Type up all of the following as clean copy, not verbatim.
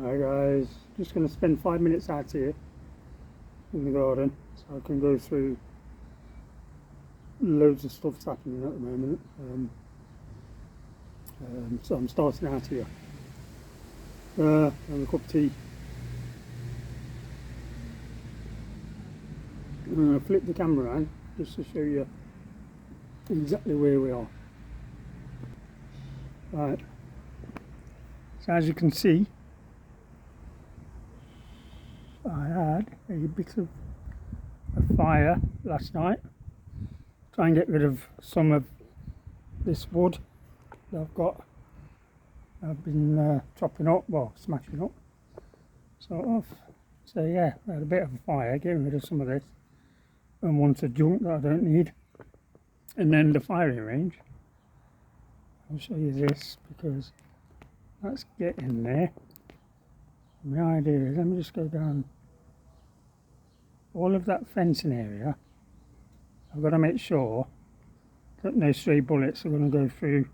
Hi guys, just going to spend 5 minutes out here in the garden so I can go through loads of stuff that's happening at the moment. So I'm starting out here. Have a cup of tea. I'm going to flip the camera around just to show you exactly where we are. Right, so as you can see, I had a bit of a fire last night. Try and get rid of some of this wood that I've been chopping up, well, smashing up, sort of. So yeah, I had a bit of a fire, getting rid of some of this unwanted junk that I don't need. And then the firing range, I'll show you this because that's getting there. My idea is, let me just go down all of that fencing area. I've got to make sure that no stray bullets are going to go through.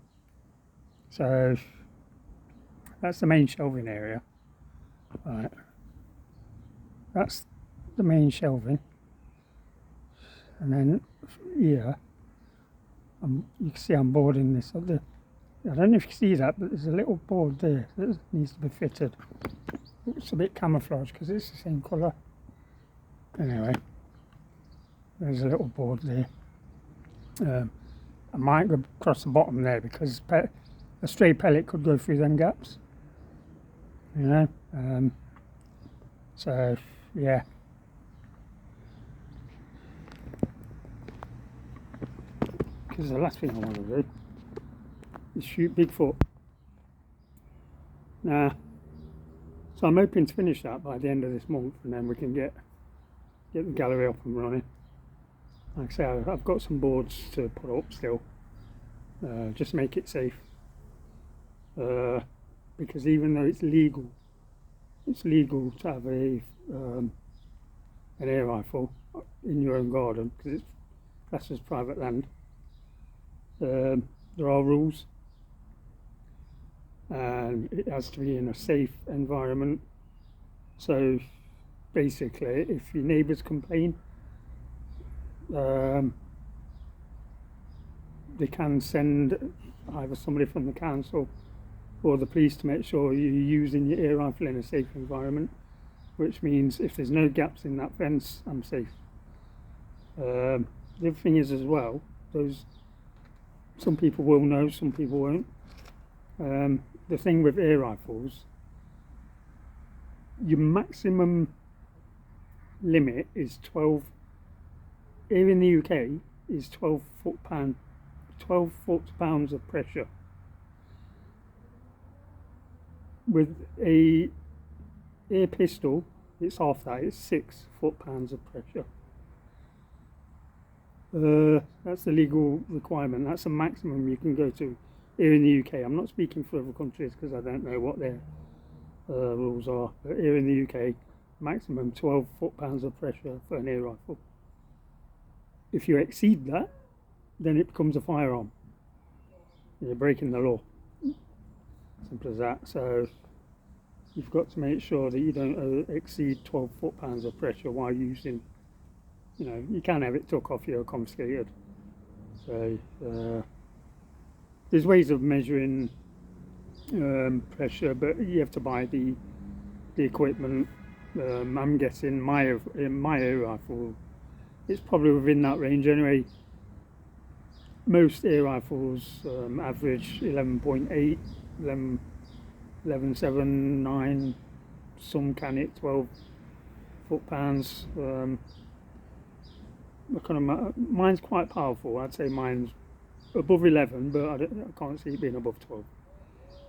So that's the main shelving area. Right, that's the main shelving, and then here you can see I'm boarding this up there. I don't know if you can see that, but there's a little board there that needs to be fitted. It's a bit camouflaged because it's the same colour. Anyway, there's a little board there. I might go across the bottom there because a stray pellet could go through them gaps, you know. So yeah, because the last thing I want to do is shoot Bigfoot. So I'm hoping to finish that by the end of this month, and then we can get the gallery up and running. Like I say, I've got some boards to put up still, just make it safe. Because even though it's legal to have an air rifle in your own garden, because that's just private land. There are rules, and it has to be in a safe environment. So basically, if your neighbours complain, they can send either somebody from the council or the police to make sure you're using your air rifle in a safe environment, which means if there's no gaps in that fence, I'm safe. The other thing is as well, some people will know, some people won't. The thing with air rifles, your maximum limit is 12. Here in the UK is 12 foot-pounds of pressure. With a air pistol, it's half that. It's 6 foot-pounds of pressure. That's the legal requirement. That's the maximum you can go to here in the UK. I'm not speaking for other countries because I don't know what their rules are. But here in the UK, maximum 12 foot-pounds of pressure for an air rifle. If you exceed that, then it becomes a firearm. You're breaking the law. Simple as that. So you've got to make sure that you don't exceed 12 foot-pounds of pressure while using. You can have it took off you or confiscated. So there's ways of measuring pressure, but you have to buy the equipment. I'm guessing my air rifle, it's probably within that range anyway. Most air rifles average 11.8, 11.7, 9. Some can hit 12 foot-pounds. Mine's quite powerful. I'd say mine's above 11, but I can't see it being above 12.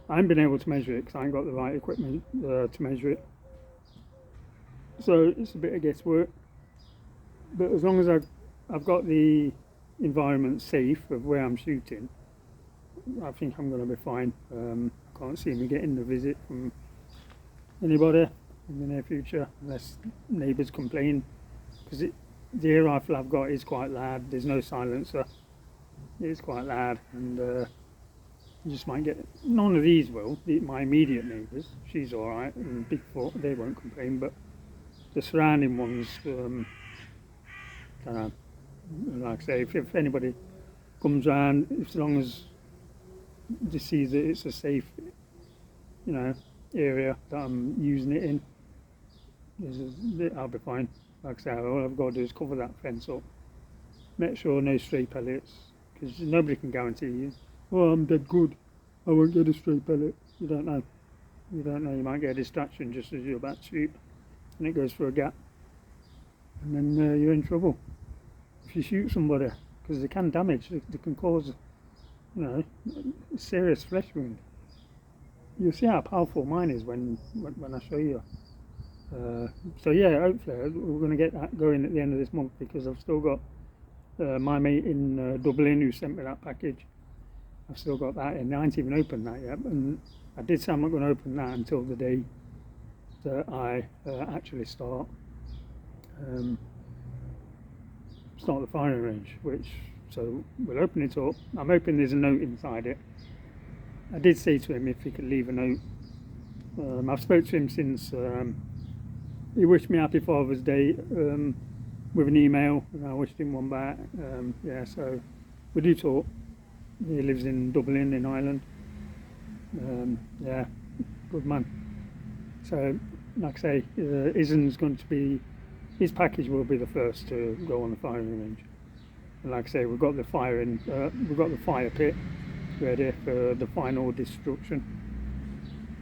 I haven't been able to measure it because I ain't got the right equipment to measure it. So it's a bit of guesswork. But as long as I've got the environment safe of where I'm shooting, I think I'm going to be fine. I can't see me getting a visit from anybody in the near future unless neighbours complain, because the air rifle I've got is quite loud. There's no silencer. It's quite loud, and You just might get, none of these will, my immediate neighbours, she's alright, and Bigfoot, they won't complain, but the surrounding ones, don't know, like I say, if anybody comes around, as long as they see that it's a safe, area that I'm using it in, I'll be fine. Like I say, all I've got to do is cover that fence up, make sure no stray pellets, because nobody can guarantee you, oh, I'm dead good, I won't get a stray pellet. You don't know. You don't know, you might get a distraction just as you're about to shoot, and it goes through a gap, and then you're in trouble if you shoot somebody, because they can damage, they can cause, serious flesh wound. You'll see how powerful mine is when I show you. So yeah, hopefully we're going to get that going at the end of this month, because I've still got my mate in Dublin who sent me that package. I've still got that in. I haven't even opened that yet, and I did say I'm not going to open that until the day that I actually start the firing range. So we'll open it up. I'm hoping there's a note inside it. I did say to him if he could leave a note. I've spoke to him since he wished me happy Father's Day with an email, and I wished him one back. So we do talk. He lives in Dublin in Ireland. Good man. So like I say, his package will be the first to go on the firing range. And like I say, we've got the fire pit ready for the final destruction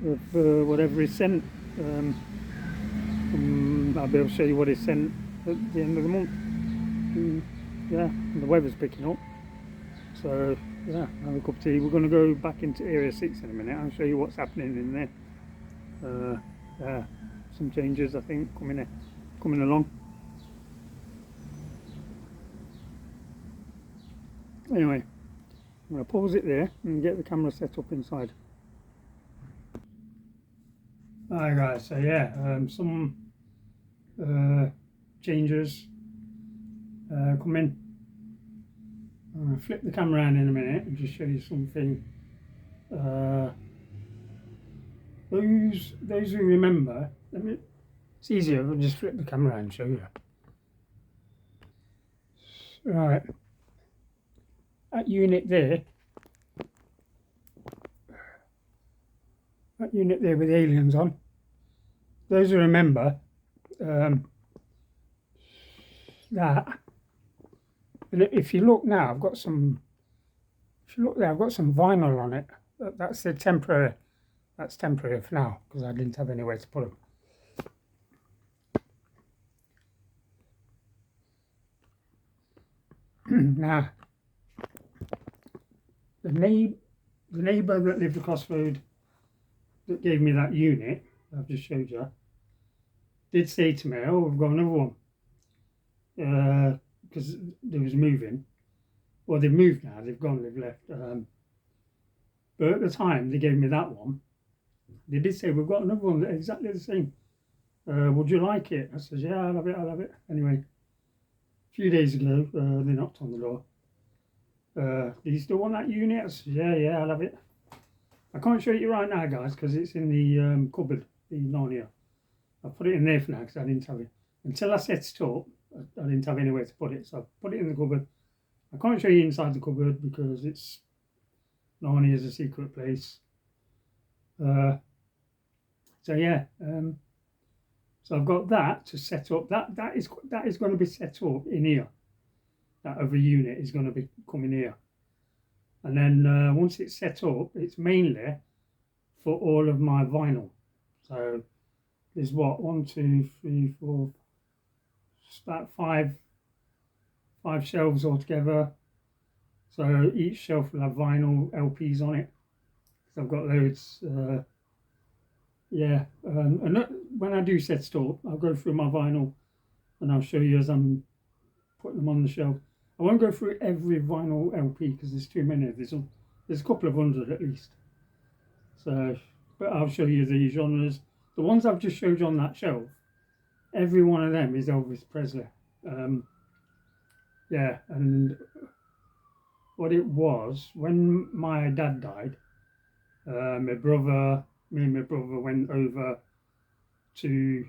of whatever is sent. I'll be able to show you what is sent at the end of the month. And the weather's picking up, so have a cup of tea. We're going to go back into Area 6 in a minute. I'll show you what's happening in there. Some changes I think coming along. Anyway, I'm going to pause it there and get the camera set up inside. Alright guys, so some changes coming. I'm going to flip the camera around in a minute and just show you something. Those who remember, it's easier, I'll just flip the camera around and show you. Right, that unit there with the aliens on, those who remember that, and if you look now, I've got some vinyl on it. That's temporary for now, because I didn't have anywhere to put them. Now, the neighbour that lived across the road that gave me that unit I've just showed you did say to me, oh, we've got another one, because they was moving. Well, they've moved now, they've left. But at the time they gave me that one, they did say, we've got another one that's exactly the same. Would you like it? I said, yeah, I'll have it. Anyway, a few days ago, they knocked on the door. Do you still want that unit? I said, yeah, I'll have it. I can't show it you right now, guys, because it's in the cupboard, the Narnia. I put it in there for now because I didn't have it. Until I set it up, I didn't have anywhere to put it, so I put it in the cupboard. I can't show you inside the cupboard because it's Narnia is a secret place. So I've got that to set up. That is going to be set up in here. That other unit is going to be coming here, and then once it's set up, it's mainly for all of my vinyl. So there's what, 1, 2, 3, 4, about five shelves altogether. So each shelf will have vinyl LPs on it. So I've got loads. And when I do set it up, I'll go through my vinyl and I'll show you as I'm putting them on the shelf. I won't go through every vinyl LP because there's too many. There's a couple of 100 at least. So, but I'll show you the genres. The ones I've just showed you on that shelf, every one of them is Elvis Presley. And what it was, when my dad died, Me and my brother went over to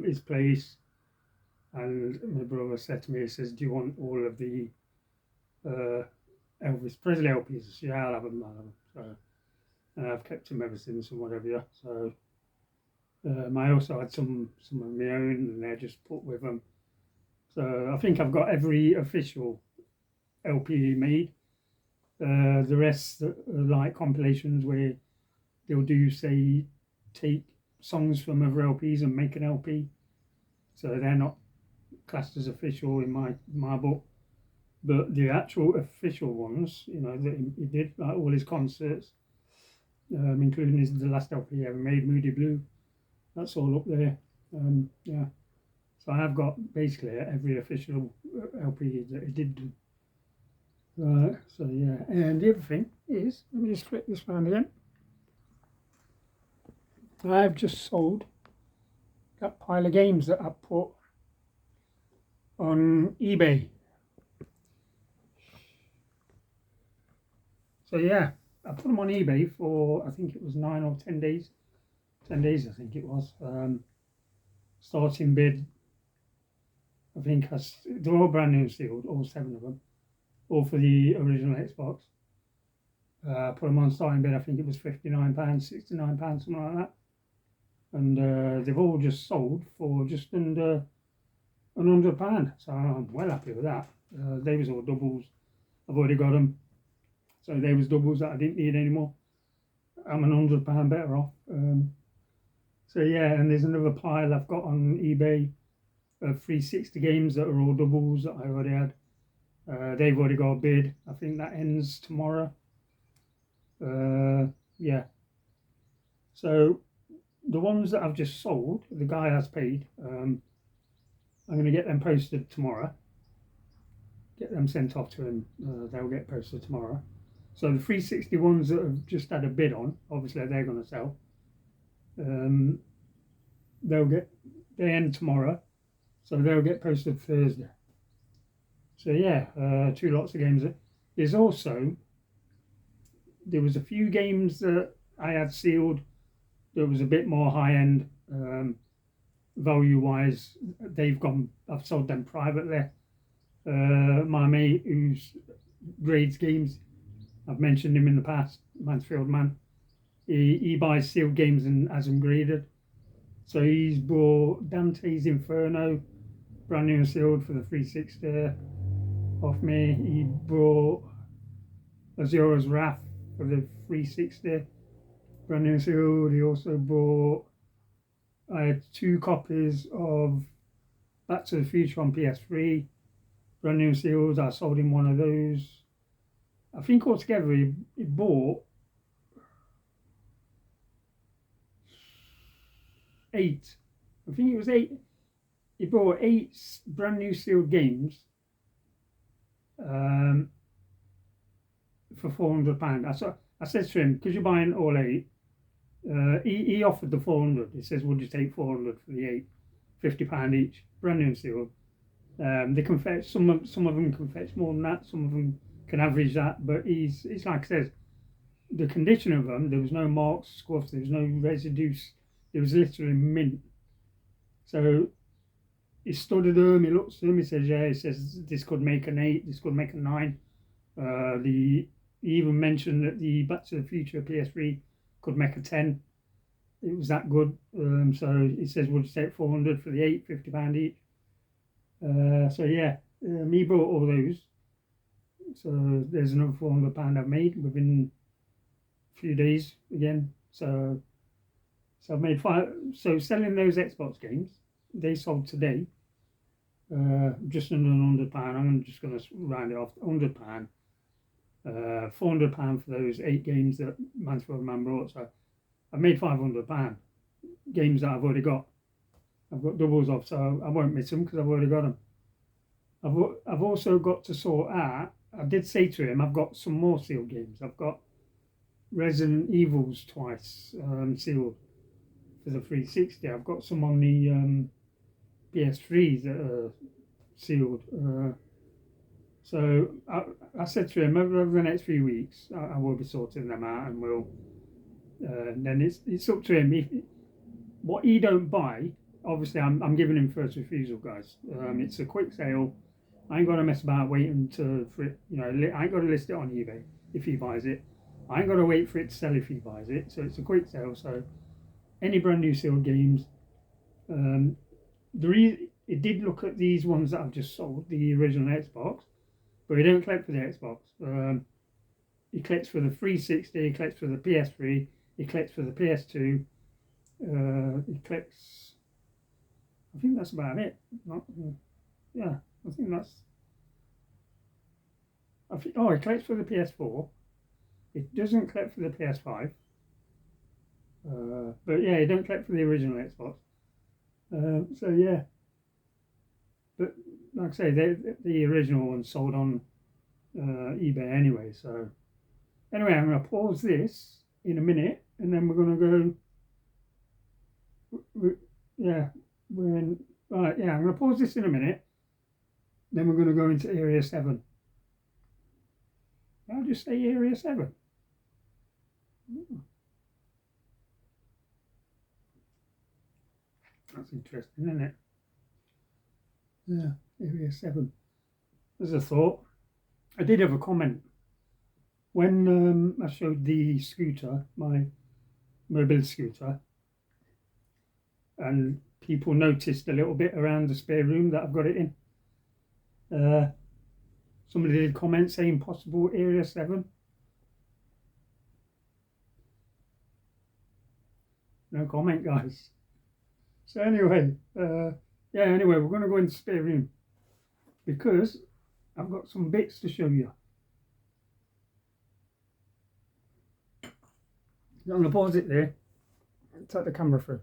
his place, and my brother said to me, he says, "Do you want all of the uh, Elvis Presley LPs?" Yeah, I'll have them. I'll have them. So, and I've kept them ever since and whatever. Yeah. So I also had some of my own, and they're just put with them. So I think I've got every official LP made. The rest are like compilations where they'll do, say, take songs from other LPs and make an LP. So they're not classed as official in my book. But the actual official ones, that he did, like all his concerts, including the last LP he ever made, Moody Blue, that's all up there. Yeah. So I have got basically every official LP that he did do. Right, so yeah. And the other thing is, let me just flip this round again. I've just sold that pile of games that I put on eBay. So yeah, I put them on eBay for, I think it was 9 or 10 days. 10 days, I think it was. Starting bid, I think they're all brand new sealed, all 7 of them, all for the original Xbox. Put them on starting bid, I think it was £59, £69, something like that. And they've all just sold for just under £100. So I'm well happy with that. They was all doubles. I've already got them. So they was doubles that I didn't need anymore. I'm £100 better off. So yeah, and there's another pile I've got on eBay of 360 games that are all doubles that I already had. They've already got a bid. I think that ends tomorrow. Yeah. So the ones that I've just sold, the guy has paid. I'm going to get them posted tomorrow. Get them sent off to him. They'll get posted tomorrow. So the 360 ones that have just had a bid on, obviously they're going to sell. They end tomorrow, so they'll get posted Thursday. So yeah, 2 lots of games. There was a few games that I had sealed that was a bit more high end, value wise. I've sold them privately. My mate who's grades games, I've mentioned him in the past, Mansfield Man. He buys sealed games and has them graded. So he's bought Dante's Inferno, brand new and sealed for the 360 off me. He bought Azura's Wrath for the 360, brand new and sealed. He also bought, I had 2 copies of Back to the Future on PS3, brand new and sealed. I sold him one of those. I think altogether he bought 8. I think it was 8. He bought 8 brand new sealed games for £400. I said to him, because you're buying all 8, he offered the 400. He says, would you take 400 for the 8? £50 each, brand new and sealed. They can fetch, some of them can fetch more than that, some of them can average that, but he's like I said, the condition of them, there was no marks, scuffs, there was no residues, it was literally mint. So he studied them, he looks at them, he says, yeah, he says this could make an 8, this could make a 9. He even mentioned that the Back to the Future PS3 could make a 10. It was that good. So he says, would you take 400 for the 8, £50 each? So yeah, he bought all those. So there's another £400 I've made within a few days again. So I've made 5. So selling those Xbox games, they sold today. Just under £100. I'm just going to round it off. £100. £400 for those 8 games that Mansfield Man brought. So I've made £500. Games that I've already got. I've got doubles off, so I won't miss them because I've already got them. I've also got to sort out. I did say to him, I've got some more sealed games. I've got Resident Evils twice sealed for the 360. I've got some on the PS3s that are sealed. So I said to him, over the next few weeks, I will be sorting them out, and we'll then it's up to him. What he don't buy, obviously, I'm giving him first refusal, guys. It's a quick sale. I ain't got to mess about waiting for it. I ain't got to list it on eBay if he buys it. I ain't got to wait for it to sell if he buys it. So it's a quick sale. So any brand new sealed games, it did look at these ones that I've just sold, the original Xbox, but he don't collect for the Xbox. He collects for the 360, he collects for the PS3, he collects for the PS2, he collects. I think that's about it. Not, yeah, I think that's. He collects for the PS4. It doesn't collect for the PS5. But yeah, he don't collect for the original Xbox. So yeah, but like I say, the original one sold on eBay anyway. So anyway, I'm going to pause this in a minute, and then we're going to go. Yeah, we're in. Right, yeah, I'm going to pause this in a minute. Then we're going to go into Area 7. I'll just say Area 7. That's interesting, isn't it? Yeah, Area 7. As a thought, I did have a comment when I showed the scooter, my mobile scooter, and people noticed a little bit around the spare room that I've got it in. Somebody did comment saying possible Area 7. No comment, guys. So anyway, anyway, we're going to go into spare room because I've got some bits to show you. I'm going to pause it there and take the camera through.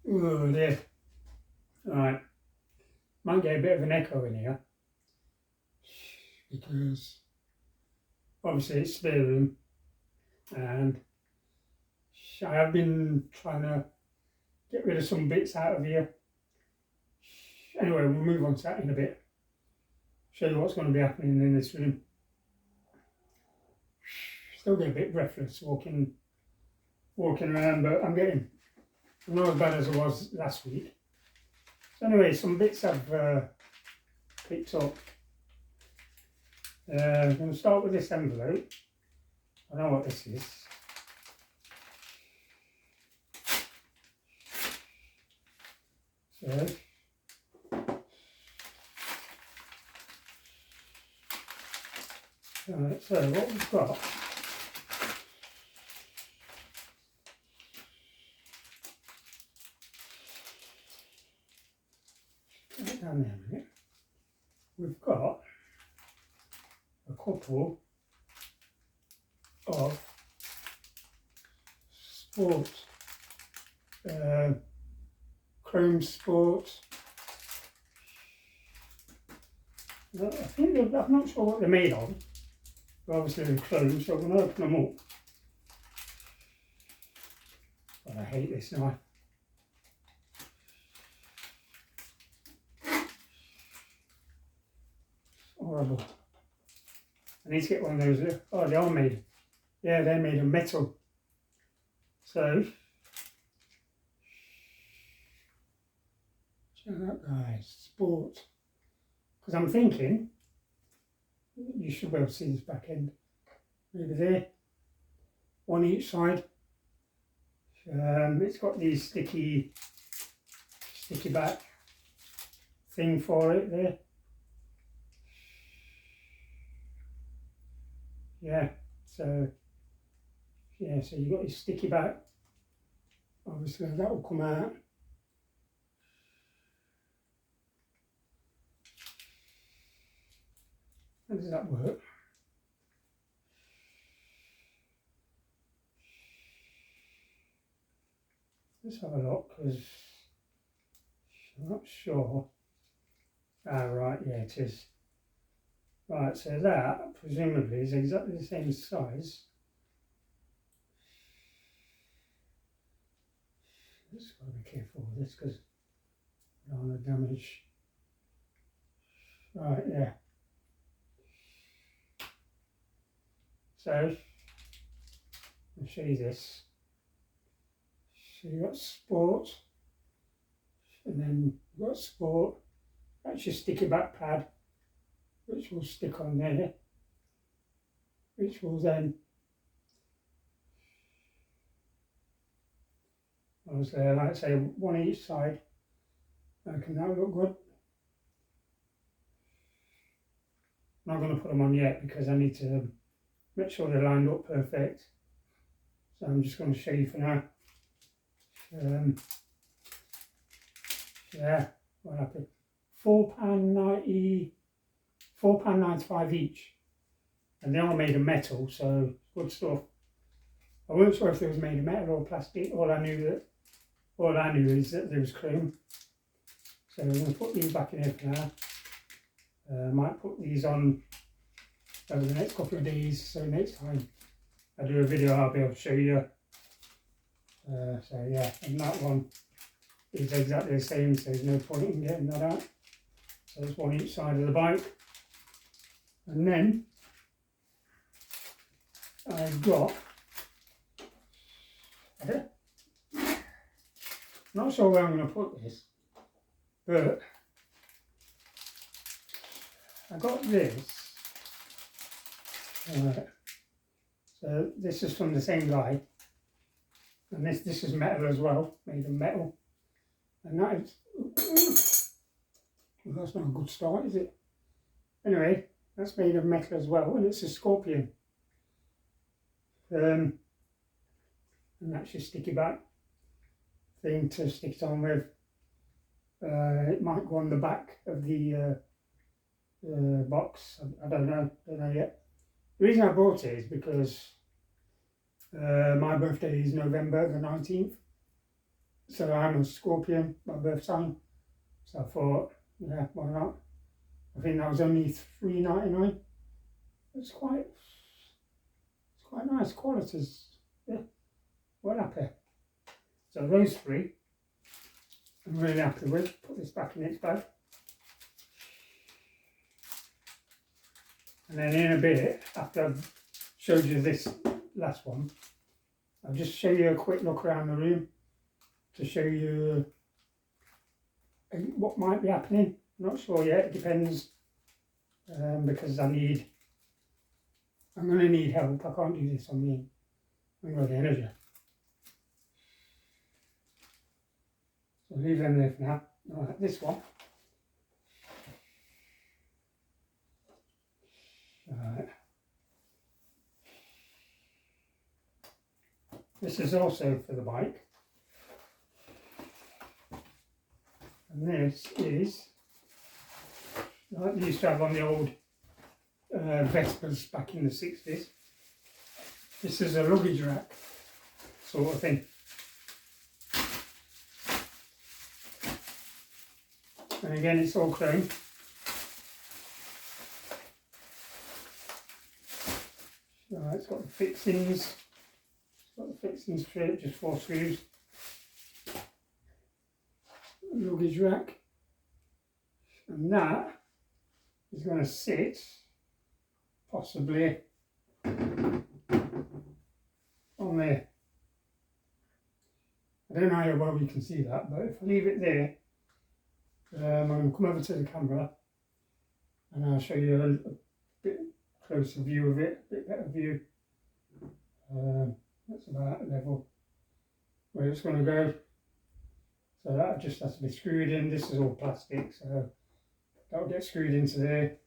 Oh dear. Alright. Might get a bit of an echo in here because obviously it's spare room and I have been trying to get rid of some bits out of here. Anyway, we'll move on to that in a bit. Show you what's going to be happening in this room. Still get a bit breathless walking around, but I'm not as bad as I was last week. So anyway, some bits I've picked up. I'm going to start with this envelope. I know what this is. So, so what we've got down there a minute. We've got a couple of sport chrome sport. I think I'm not sure what they're made of, but obviously they're chrome, so I'm going to open them up. But I hate this knife. Horrible. I need to get one of those. Oh, they are made. Yeah, they're made of metal. So, check that, guys. Sport. Because I'm thinking, you should be able to see this back end. Maybe there. One each side. It's got these sticky back thing for it there. Yeah, so you've got your sticky back. Obviously that will come out. How does that work? Let's have a look, because I'm not sure. Ah, right, yeah, it is. Right, so that presumably is exactly the same size. Just got to be careful with this because I don't want to damage. Right, yeah. So, I'll show you this. So you've got sport, and then you've got sport. That's your sticky back pad, which will stick on there, which will then, obviously, like I say, one each side. Can that look good? I'm not going to put them on yet because I need to make sure they're lined up perfect. So I'm just going to show you for now. Yeah, what happened? £4.90, £4.95 each, and they're all made of metal, so good stuff. I wasn't sure if they was made of metal or plastic. All I knew is that there was chrome. So we're going to put these back in here for now. I might put these on over the next couple of days, so next time I do a video I'll be able to show you. So yeah, and that one is exactly the same, so there's no point in getting that out. So it's one each side of the bike. And then I've got, not sure where I'm going to put this, but I got this. So this is from the same guy, and this is metal as well, made of metal. And that is, well, that's not a good start, is it? Anyway, that's made of metal as well, and it's a scorpion. And that's your sticky back thing to stick it on with. It might go on the back of the box. I don't know yet. The reason I bought it is because my birthday is November the 19th. So I'm a Scorpion, my birth sign. So I thought, yeah, why not? I think that was only $3.99. It's quite nice qualities. Yeah, well happy. So those three, I'm really happy with. Put this back in its bag. And then in a bit, after I've showed you this last one, I'll just show you a quick look around the room to show you what might be happening. Not sure yet, it depends, because I'm going to need help. I can't do this on me. I'm going to get energy. So leave them there for now. Alright, this one. Alright. This is also for the bike. And this is, like they used to have on the old Vespas back in the 60s. This is a luggage rack sort of thing. And again, it's all chrome. So it's got the fixings. It's got the fixings for it, just 4 screws. Luggage rack, and that is going to sit possibly on there. I don't know how well you can see that, but if I leave it there, I'm going to come over to the camera and I'll show you a bit closer view of it, a bit better view. That's about level where it's going to go. So that just has to be screwed in. This is all plastic, so that'll get screwed into there.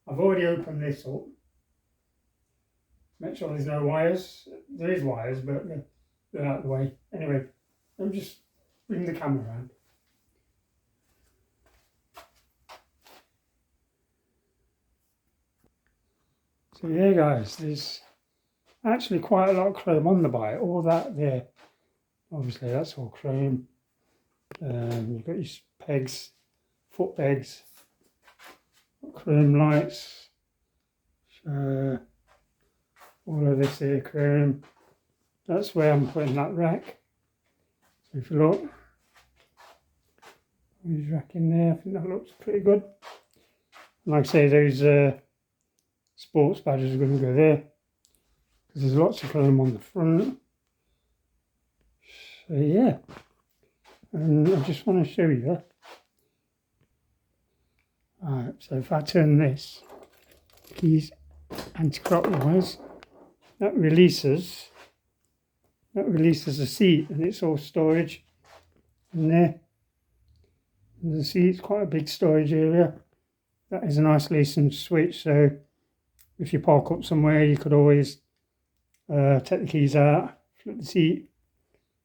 I've already opened this up. Make sure there's no wires. There is wires, but they're out of the way. Anyway, let me just bring the camera around. So yeah guys, there's actually quite a lot of chrome on the bike. All that there, obviously that's all chrome. You've got your pegs, foot pegs, chrome lights, all of this here chrome. That's where I'm putting that rack. So if you look, His rack in there. I think that looks pretty good. Like I say, those sports badges are going to go there because there's lots of chrome on the front. So yeah, and I just want to show you. Alright, so if I turn this keys anti-clockwise, that releases the seat, and it's all storage in there. And the seat's quite a big storage area. That is an isolation switch, so if you park up somewhere, you could always take the keys out, flip the seat,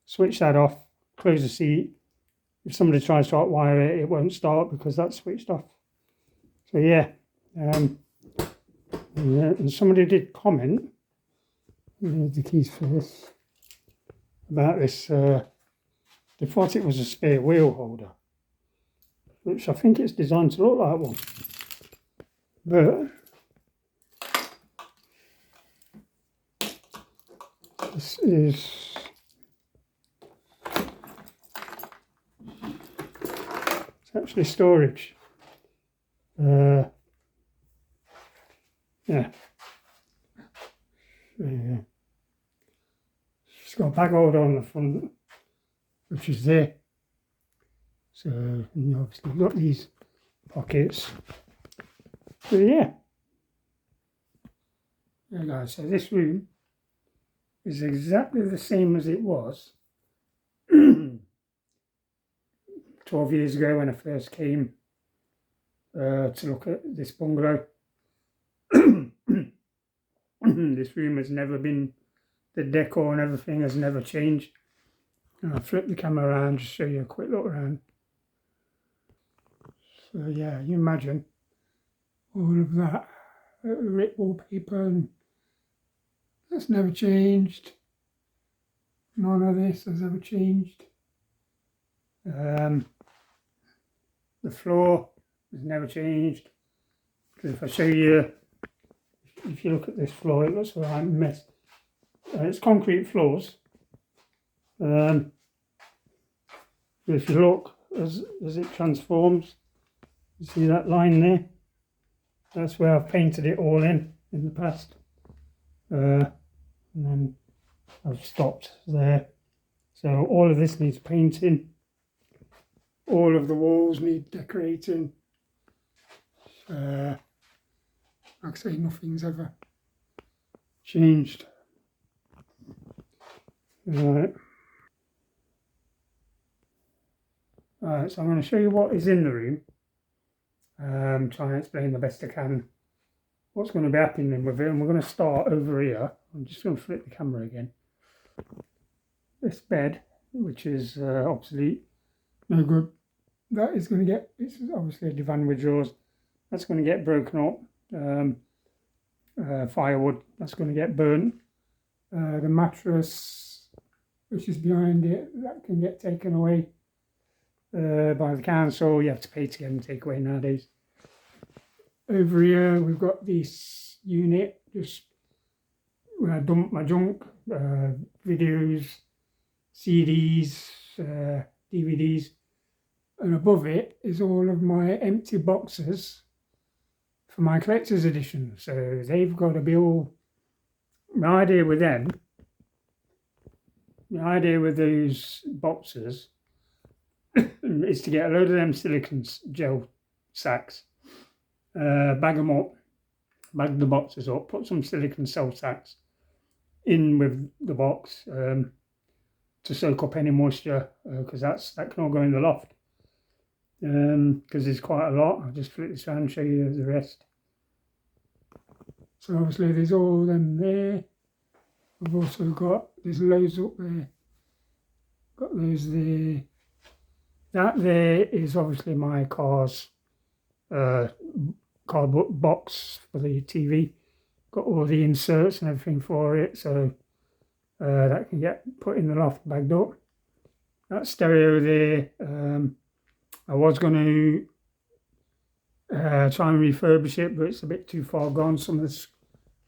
switch that off, close the seat. If somebody tries to hotwire it, it won't start because that's switched off. So yeah, and somebody did comment, the keys for this, about this, they thought it was a spare wheel holder, which I think it's designed to look like one. But this is it's actually storage. Yeah. It's got a bag holder on the front, which is there. So you obviously got these pockets. So yeah. There guys, so this room is exactly the same as it was 12 years ago when I first came to look at this bungalow. This room has never been, the decor and everything has never changed. And I'll flip the camera around, just show you a quick look around. So yeah, you imagine all of that rip wallpaper, and that's never changed. None of this has ever changed. The floor has never changed. Because if I show you, if you look at this floor, it looks like a mess. It's concrete floors. But if you look as it transforms, you see that line there? That's where I've painted it all in the past. And then I've stopped there. So all of this needs painting. All of the walls need decorating. Like I say, nothing's ever changed. Right. Alright, so I'm going to show you what is in the room. Try and explain the best I can what's going to be happening with it. And we're going to start over here. I'm just going to flip the camera again. This bed, which is obsolete, no good. That is going to get, it's obviously a divan with drawers. That's going to get broken up. Firewood, that's going to get burnt. The mattress, which is behind it, that can get taken away by the council. You have to pay to get them taken away nowadays. Over here we've got this unit, just where I dump my junk, videos, CDs, DVDs, and above it is all of my empty boxes for my collector's edition. So they've got to be all, my idea with those boxes is to get a load of them silicone gel sacks, bag them up, bag the boxes up, put some silicone cell sacks in with the box to soak up any moisture, because that can all go in the loft. Because there's quite a lot. I'll just flip this around and show you the rest. So obviously there's all them there. I've also got, there's loads up there. Got those there. That there is obviously my car's cardboard box for the TV. Got all the inserts and everything for it, so that can get put in the loft, bagged up. That stereo there, I was going to try and refurbish it, but it's a bit too far gone. Some of this,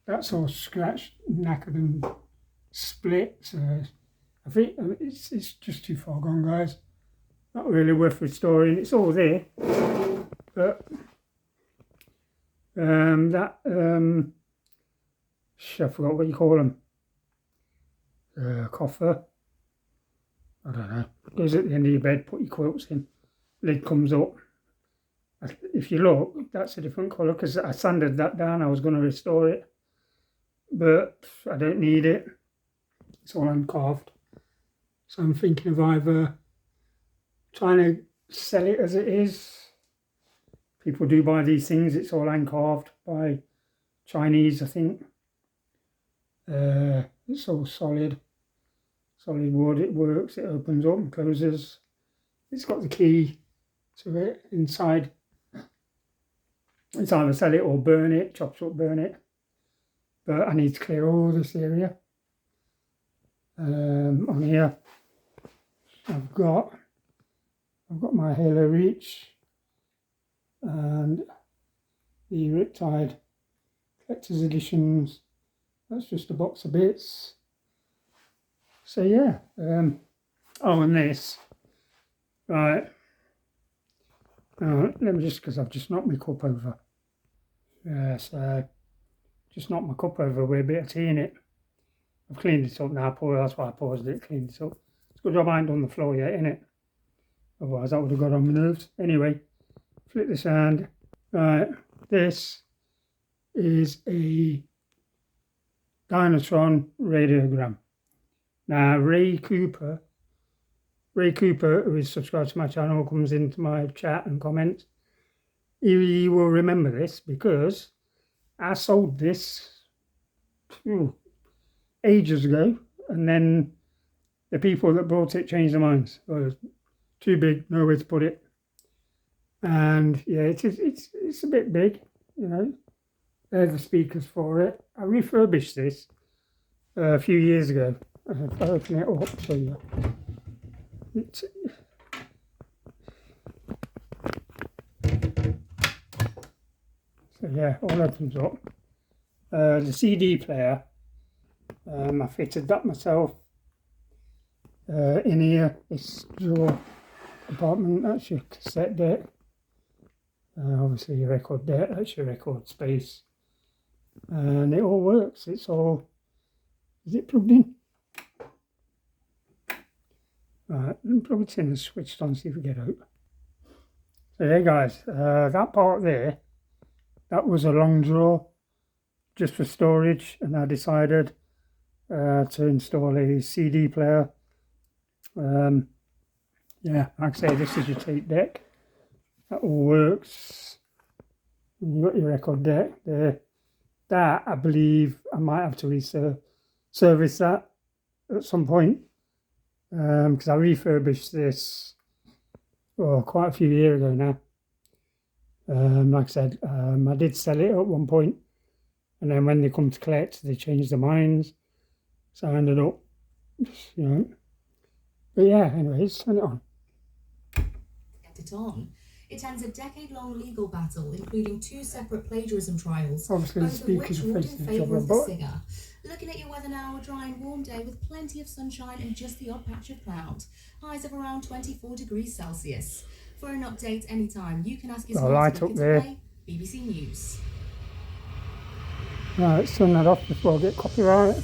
that's all scratched, knackered and split, so I think it's just too far gone, guys. not really worth restoring. It's all there, but that I forgot what you call them. Coffer. I don't know. Goes at the end of your bed. Put your quilts in. Lid comes up. If you look, that's a different colour because I sanded that down. I was going to restore it, but I don't need it. It's all hand carved. So I'm thinking of either trying to sell it as it is. People do buy these things. It's all hand carved by Chinese, I think. It's all solid wood. It works. It opens up and closes. It's got the key to it inside. It's either sell it or burn it, chops up, burn it. But I need to clear all this area. On here, I've got my Halo Reach and the Riptide Collector's Editions. That's just a box of bits. So yeah. Oh, and this. Right. Let me just, because I've just knocked my cup over. Yeah, so just knocked my cup over with a bit of tea in it. I've cleaned it up now, that's why I paused it, cleaned it up. It's a good job I ain't done the floor yet, innit? Otherwise that would have got on my nerves. Anyway, flip this hand. Right, this is a Dynatron radiogram. Now, Ray Cooper, who is subscribed to my channel, comes into my chat and comments. He will remember this because I sold this ages ago, and then the people that bought it changed their minds. It was too big, nowhere to put it. And yeah, it's a bit big, you know. They're the speakers for it. I refurbished this a few years ago. If I open it up, so yeah. So yeah, all opens up. The CD player, I fitted that myself. In here, this drawer compartment, that's your cassette deck. Obviously your record deck, that's your record space. And it all works, it's all, is it plugged in? Right, let me plug it in and switch it on, see if we get out. So yeah guys, that part there, that was a long drawer just for storage, and I decided to install a CD player. Yeah, like I say, this is your tape deck. That all works. You've got your record deck there. That, I believe, I might have to service that at some point. Because I refurbished this quite a few years ago now. Like I said, I did sell it at one point, and then when they come to collect, they changed their minds. So I ended up, you know. But yeah, anyways, turn it on. Get it on. It ends a decade-long legal battle, including 2 separate plagiarism trials. Obviously, the speakers are facing each other, but looking at your weather now, a dry and warm day with plenty of sunshine and just the odd patch of cloud. Highs of around 24 degrees Celsius. For an update anytime, you can ask your light up there. Play, BBC News. Right, let's turn that off before I get copyright.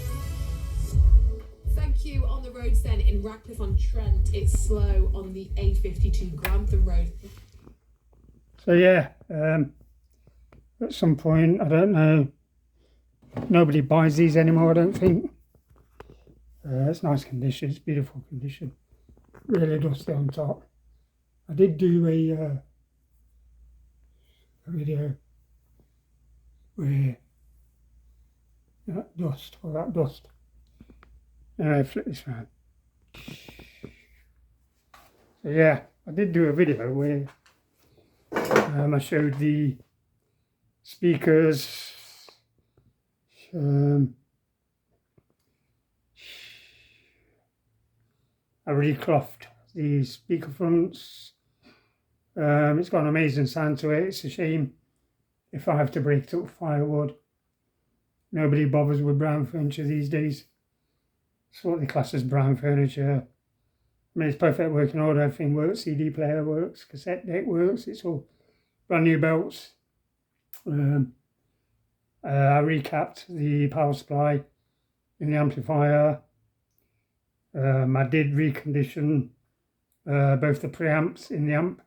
Thank you. On the roads then, in Radcliffe-on-Trent, it's slow on the A52 Grantham Road. So yeah, at some point, I don't know, nobody buys these anymore, I don't think. It's nice condition, it's beautiful condition. Really dusty on top. I did do a video where that dust. Anyway, flip this round. So yeah, I did do a video where I showed the speakers, I reclothed the speaker fronts. It's got an amazing sound to it. It's a shame if I have to break it up with firewood. Nobody bothers with brown furniture these days. It's what they class as brown furniture. I mean, it's perfect working order, everything works, CD player works, cassette deck works, it's all brand new belts. I recapped the power supply in the amplifier. I did recondition both the preamps in the amp.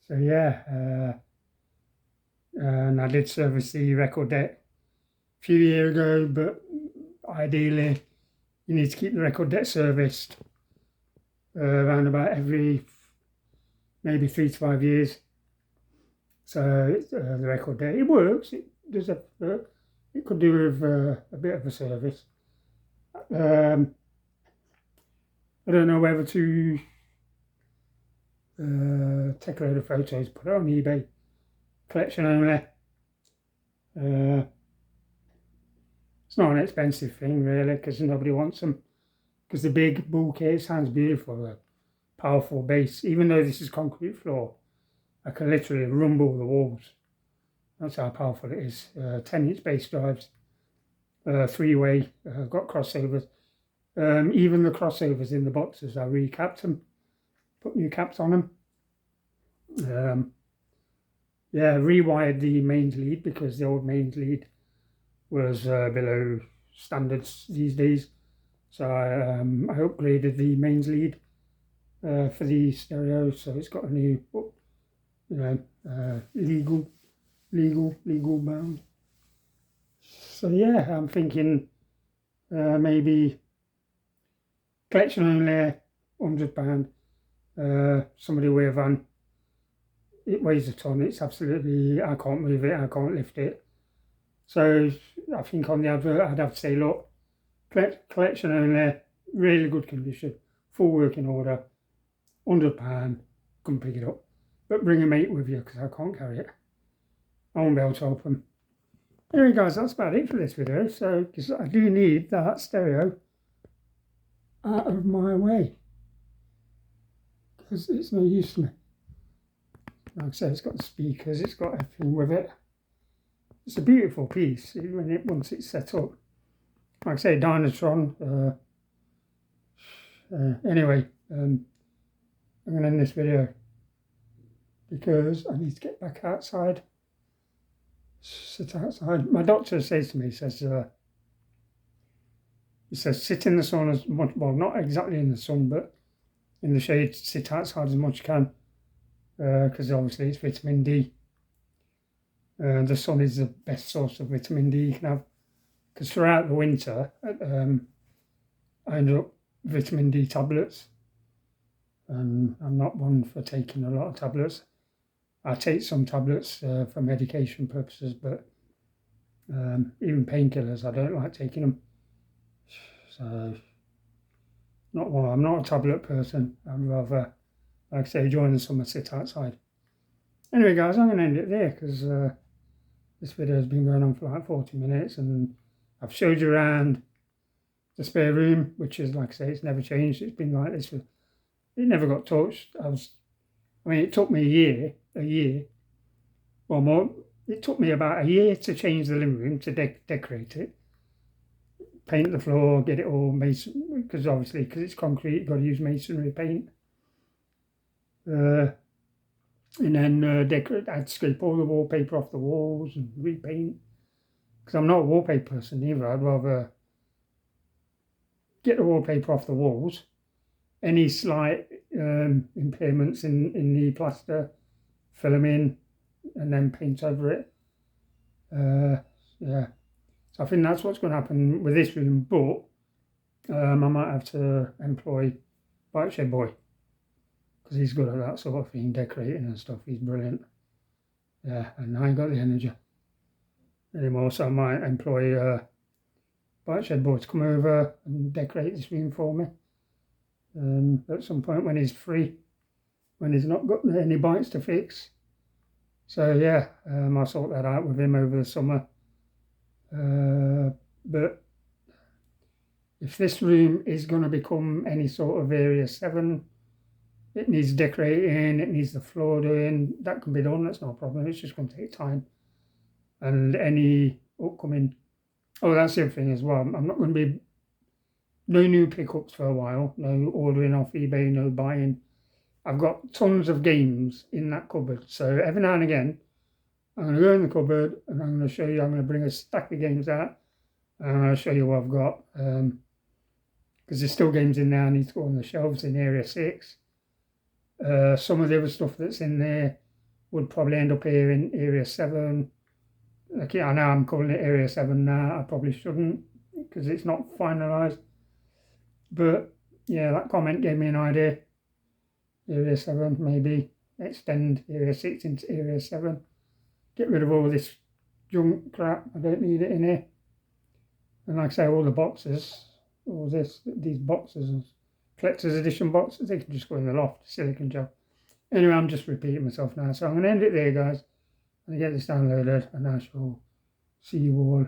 So yeah, and I did service the record deck a few years ago, but ideally you need to keep the record deck serviced around about every maybe 3 to 5 years. So the record deck, it works, it does it could do with a bit of a service. I don't know whether to take a load of photos, put it on eBay, collection only. It's not an expensive thing really, because nobody wants them. Because the big bulky sounds beautiful, a powerful bass. Even though this is concrete floor, I can literally rumble the walls. That's how powerful it is. 10-inch bass drives, 3-way, got crossovers. Even the crossovers in the boxes, I recapped them, put new caps on them. Yeah, rewired the mains lead because the old mains lead was below standards these days. So I upgraded the mains lead for the stereo, so it's got a new, legal bound. So yeah, I'm thinking maybe collection only, £100. Somebody weigh a van. It weighs a ton. It's absolutely, I can't move it, I can't lift it. So I think on the advert I'd have to say, look, collection only, really good condition, full working order, £100, come pick it up. But bring a mate with you because I can't carry it. I won't be able to open. Anyway guys, that's about it for this video. So, because I do need that stereo out of my way, because it's no use to me. Like I said, it's got the speakers, it's got everything with it. It's a beautiful piece once it's set up. Like I say, Dynatron. Anyway, I'm going to end this video because I need to get back outside. Sit outside. My doctor says to me, he says, sit in the sun as much, well, not exactly in the sun, but in the shade, sit outside as much as you can, because obviously it's vitamin D. The sun is the best source of vitamin D you can have, because throughout the winter, I end up vitamin D tablets, and I'm not one for taking a lot of tablets. I take some tablets for medication purposes, but even painkillers, I don't like taking them. So, I'm not a tablet person. I'd rather, like I say, during the summer, sit outside. Anyway, guys, I'm going to end it there because this video has been going on for like 40 minutes, and I've showed you around the spare room, which is, like I say, it's never changed. It's been like this. It never got touched. It took me a year or more. It took me about a year to change the living room, to decorate it, paint the floor, get it all mason, because it's concrete, you've got to use masonry paint. And then decorate. I'd scrape all the wallpaper off the walls and repaint, because I'm not a wallpaper person either. I'd rather get the wallpaper off the walls, any slight impairments in the plaster, fill them in, and then paint over it. Yeah, so I think that's what's going to happen with this room, but I might have to employ Bike Shed Boy, because he's good at that sort of thing, decorating and stuff. He's brilliant. Yeah, and I ain't got the energy anymore, so I might employ Bike Shed Boy to come over and decorate this room for me at some point when he's free, when he's not got any bikes to fix. So yeah, I'll sort that out with him over the summer. But if this room is going to become any sort of Area 7, it needs decorating, it needs the floor doing, that can be done, that's no problem. It's just going to take time. And any upcoming, that's the other thing as well, I'm not going to be no new pickups for a while, no ordering off eBay, no buying. I've got tons of games in that cupboard, so every now and again I'm going to go in the cupboard and I'm going to show you, I'm going to bring a stack of games out and I'm going to show you what I've got, because there's still games in there I need to go on the shelves in Area 6. Some of the other stuff that's in there would probably end up here in Area 7. Okay, I know I'm calling it Area 7 now, I probably shouldn't because it's not finalised. But yeah, that comment gave me an idea. Area 7, maybe extend Area 6 into Area 7. Get rid of all this junk crap, I don't need it in here. And like I say, all the boxes, all these boxes and collector's edition boxes, they can just go in the loft, silicon gel. Anyway, I'm just repeating myself now, so I'm going to end it there, guys. I'm going to get this downloaded and I shall see you all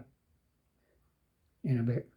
in a bit.